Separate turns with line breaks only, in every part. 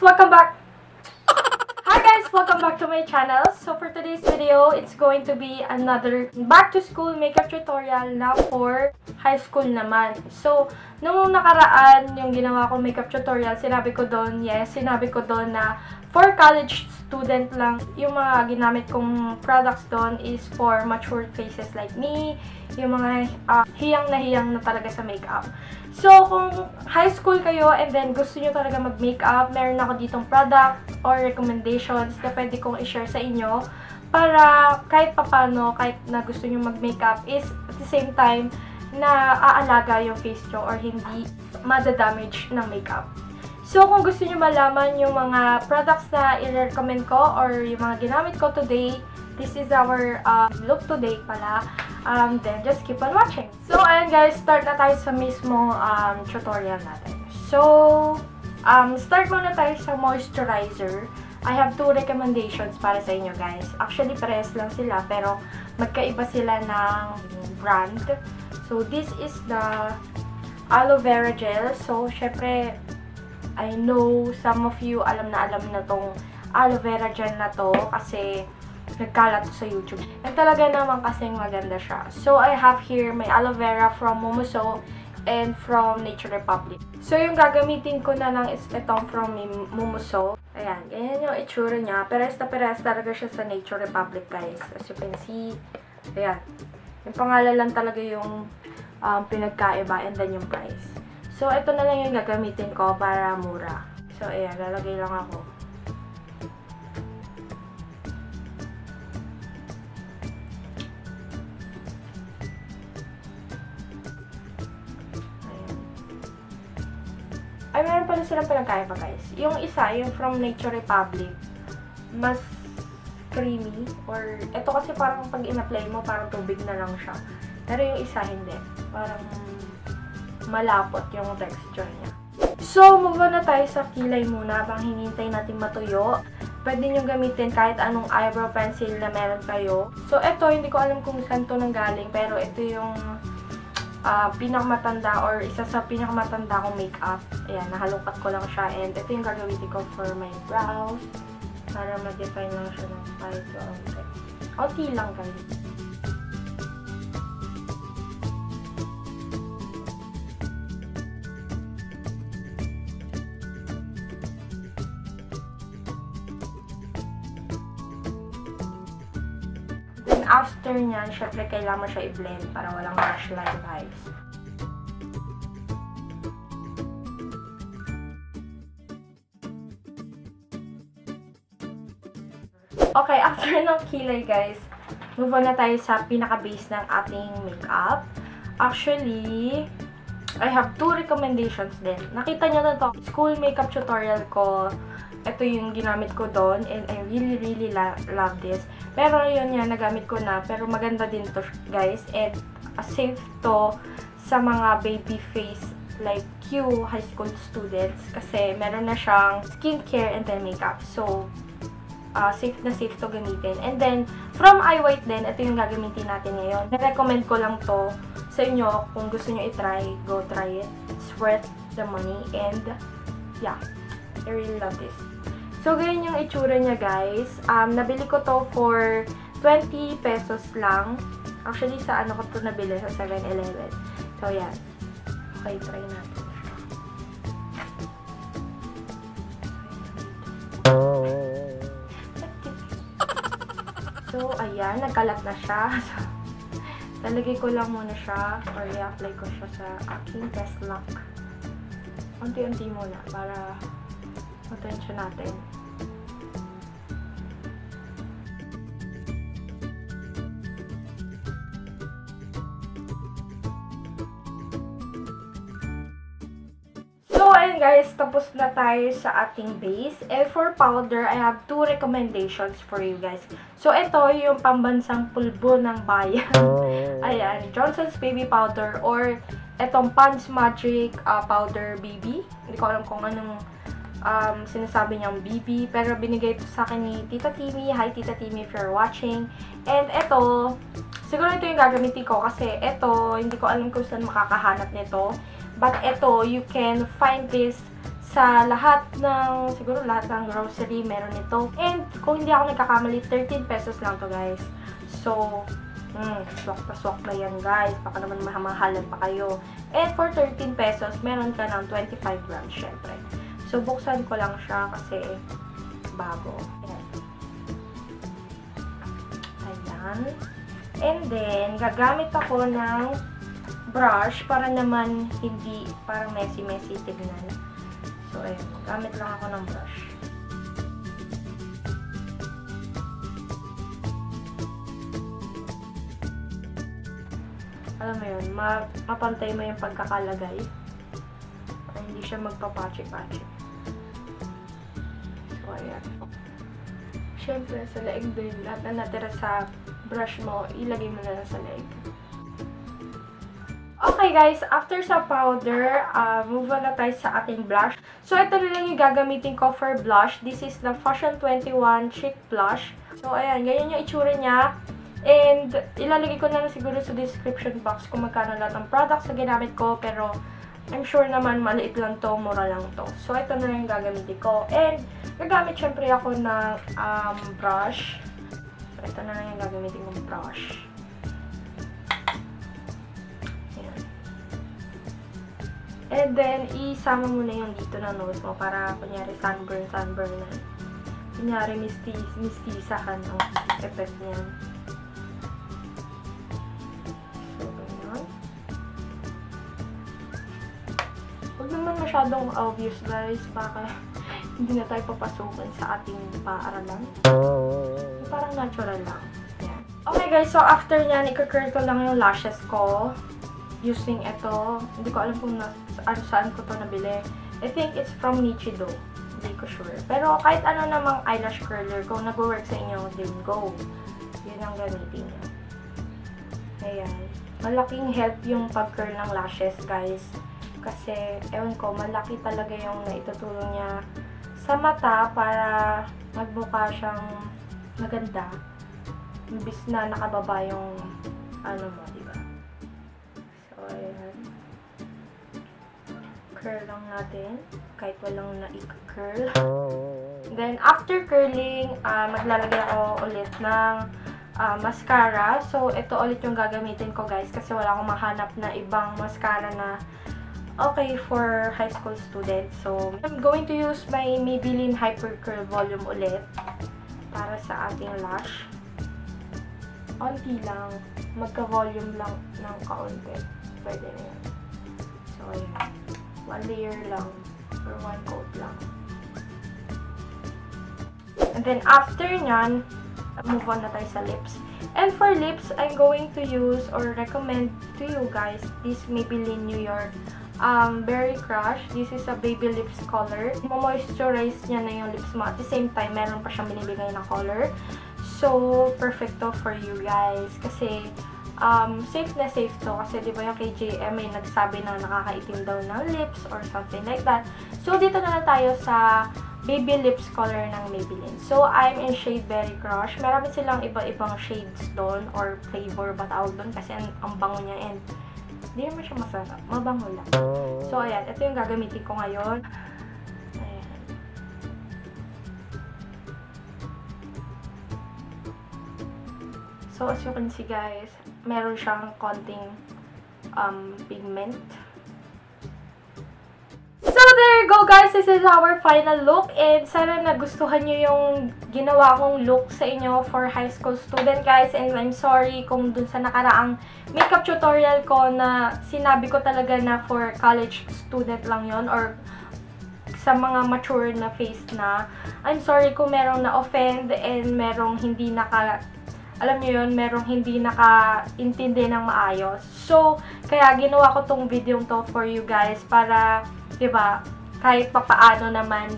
welcome back! Hi guys! Welcome back to my channel. So for today's video, it's going to be another back-to-school makeup tutorial na for high school naman. So, nung nakaraan, yung ginawa ko makeup tutorial, sinabi ko doon na for college student lang, yung mga ginamit kong products doon is for mature faces like me, yung mga hiyang na talaga sa makeup. So, kung high school kayo and then gusto nyo talaga mag-makeup, meron ako ditong product or recommendations na pwede kong i-share sa inyo para kahit papano, kahit na gusto nyo mag-makeup is at the same time na aalaga yung face nyo or hindi madadamage ng makeup. So, kung gusto nyo malaman yung mga products na i-recommend ko or yung mga ginamit ko today, this is our look today pala. Then, just keep on watching. So, ayan guys, start na tayo sa mismo tutorial natin. So, start muna tayo sa moisturizer. I have two recommendations para sa inyo guys. Actually, parehas lang sila, pero magkaiba sila ng brand. So, this is the aloe vera gel. So, syempre, I know some of you alam na tong aloe vera gel na to kasi nagkalat to sa YouTube. And talaga naman kasing maganda siya. So, I have here my aloe vera from Mumuso and from Nature Republic. So, yung gagamitin ko na lang is itong from Mumuso. Ayan, ganyan yung itsura niya. Perez na perez talaga siya sa Nature Republic, guys. As you can see, ayan. Yung pangalan lang talaga yung pinagkaiba and then yung price. So, ito na lang yung gagamitin ko para mura. So, ayan, lalagay lang ako. Ay, meron pala silang pinagkaiba, guys. Yung isa, yung from Nature Republic, mas creamy. Or, ito kasi parang pag in-apply mo, parang tubig na lang siya. Pero yung isa, hindi. Parang malapot yung texture niya. So, move on na tayo sa kilay muna habang hinintay natin matuyo. Pwede nyo gamitin kahit anong eyebrow pencil na meron kayo. So, ito, hindi ko alam kung saan to nanggaling, pero ito yung pinakamatanda or isa sa pinakamatanda kong makeup. Ayan, nahalungkat ko lang siya. And ito yung gagamitin ko for my brows. Para ma-define lang siya ng kahit onti. Onti lang kayo. After nyan, syempre kailangan mo siya i-blend para walang harsh line vibes. Okay, after ng kilay guys, move on na tayo sa pinaka-base ng ating makeup. Actually, I have two recommendations din. Nakita nyo na to, school makeup tutorial ko. Ito yung ginamit ko doon and I really love this. Pero yun yan, nagamit ko na. Pero maganda din to guys. And safe to sa mga baby face like you, high school students. Kasi meron na siyang skincare and then makeup. So, safe na safe to gamitin. And then, from iWhite din, ito yung gagamitin natin ngayon. I-recommend ko lang to sa inyo. Kung gusto nyo i-try, go try it. It's worth the money. And, yeah. I really love this. So, ganyan yung itsura niya, guys. Nabili ko to for 20 pesos lang. Actually, sa ano ko to nabili? Sa 7-Eleven. So, yan. Okay, try natin. So, ayan. Nagkalat na siya. So, lalagay ko lang muna siya or i-apply ko siya sa aking test lock. Unti-unti muna para attention natin. So, ayun guys, tapos na tayo sa ating base. And for powder, I have two recommendations for you guys. So, ito yung pambansang pulbo ng bayan. Ayan, Johnson's Baby Powder or itong Pond's Magic Powder BB. Hindi ko alam kung anong sinasabi niyang BB, pero binigay ito sa akin ni Tita Timmy. Hi Tita Timmy if you're watching. And ito, siguro ito yung gagamitin ko kasi ito, hindi ko alam kung saan makakahanap nito. But ito, you can find this sa lahat ng, siguro lahat ng grocery meron ito. And kung hindi ako nagkakamali, 13 pesos lang to guys. So, swak pa swak na yan guys. Baka naman mahamahalan pa kayo. And for 13 pesos, meron ka ng 25 grams syempre. So, buksan ko lang siya kasi bago. Ayan. Ayan. And then, gagamit ako ng brush para naman hindi parang messy-messy tignan. So, ayun. Gamit lang ako ng brush. Alam mo yun, mapantay mo yung pagkakalagay. Para hindi siya magpapachi-pachi. So, ayan. Siyempre, sa leeg din. Lahat na natira sa brush mo, ilagay mo na lang sa leeg. Okay guys, after sa powder, move on na tayo sa ating blush. So, ito na lang yung gagamitin ko for blush. This is the Fashion 21 Chic Blush. So, ayan, ganyan yung itsura niya. And, ilalagay ko na siguro sa description box kung magkano lahat ng products na ginamit ko. Pero, I'm sure naman maliit lang to, mura lang to. So, ito na lang yung gagamitin ko. And, gagamit syempre ako ng brush. So, ito na lang yung gagamitin kong brush. And then, isama mo na yung dito na nose mo para, kunyari, sunburn na. Kunyari, mistisahan ang effect niyan. So, ganyan. Huwag naman masyadong obvious, guys. Baka hindi na tayo papasukin sa ating paaralan. Parang natural lang. Yan. Okay, guys. So, after nyan, i-curl ko lang yung lashes ko. Using ito. Hindi ko alam kung saan ko to nabili. I think it's from Nichido. Hindi ko sure. Pero kahit ano namang eyelash curler, kung nag-work sa inyo, then go. Yun ang gamitin nyo. Ayan. Malaking help yung pag-curl ng lashes, guys. Kasi, ewan ko, malaki talaga yung naitutulong niya sa mata para magmukha siyang maganda. Imbis na nakababa yung ano mo, diba? Ayan. Curl lang natin. Kahit walang na-curl. Then, after curling, maglalagay ako ulit ng mascara. So, ito ulit yung gagamitin ko, guys. Kasi wala akong mahanap na ibang mascara na okay for high school students. So, I'm going to use my Maybelline Hyper Curl Volume ulit. Para sa ating lash. Onti lang. Magka-volume lang ng kaunti. Pwede na yan. So, ayan. One layer lang. Or one coat lang. And then, after nyan, move on na tayo sa lips. And for lips, I'm going to use or recommend to you guys this Maybelline New York Berry Crush. This is a baby lips color. Mo-moisturize niya na yung lips mo. At the same time, meron pa siyang binibigay na color. So, perfecto for you guys. Kasi, safe na safe to kasi di ba yung KJM may nagsabi na nakakaitim daw ng lips or something like that. So, dito na lang tayo sa baby lips color ng Maybelline. So, I'm in shade Berry Crush. Marami silang iba-ibang shades doon or flavor ba tawag doon kasi ang bango niya and hindi naman siya masarap. Mabango lang. So, ayan. Ito yung gagamitin ko ngayon. Ayan. So, as you can see guys, meron siyang konting pigment. So, there you go guys. This is our final look. And sana nagustuhan nyo yung ginawa kong look sa inyo for high school student guys. And I'm sorry kung dun sa nakaraang makeup tutorial ko na sinabi ko talaga na for college student lang yon or sa mga mature na face na. I'm sorry kung merong na-offend and merong hindi alam niyo yun, merong hindi naka-intindi ng maayos. So, kaya ginawa ko tong video to for you guys para, diba, kahit papaano naman,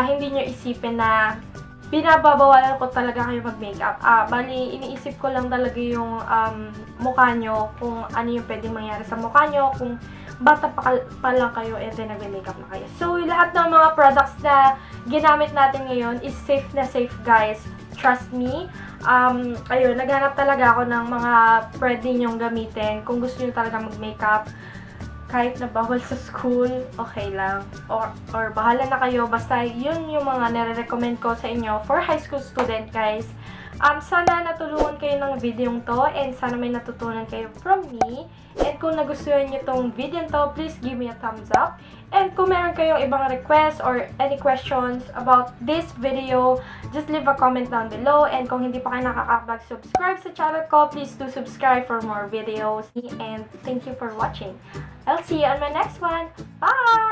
hindi nyo isipin na binababawalan ko talaga kayo mag-makeup. Bali, iniisip ko lang talaga yung mukha nyo, kung ano yung pwedeng mangyari sa mukha nyo, kung bata pa lang kayo and then nag-makeup na kayo. So, lahat ng mga products na ginamit natin ngayon is safe na safe, guys. Trust me. Ayun, naghanap talaga ako ng mga pwede nyong gamitin kung gusto nyo talaga mag-makeup. kahit na bawal sa school, okay lang. Or bahala na kayo. Basta yun yung mga nare-recommend ko sa inyo for high school student, guys. Sana natulungan kayo ng video to and sana may natutunan kayo from me. And kung nagustuhan nyo tong video to, please give me a thumbs up. And kung meron kayong ibang requests or any questions about this video, just leave a comment down below. And kung hindi pa kayo nakakapag-subscribe sa channel ko, please do subscribe for more videos. And thank you for watching. I'll see you on my next one. Bye!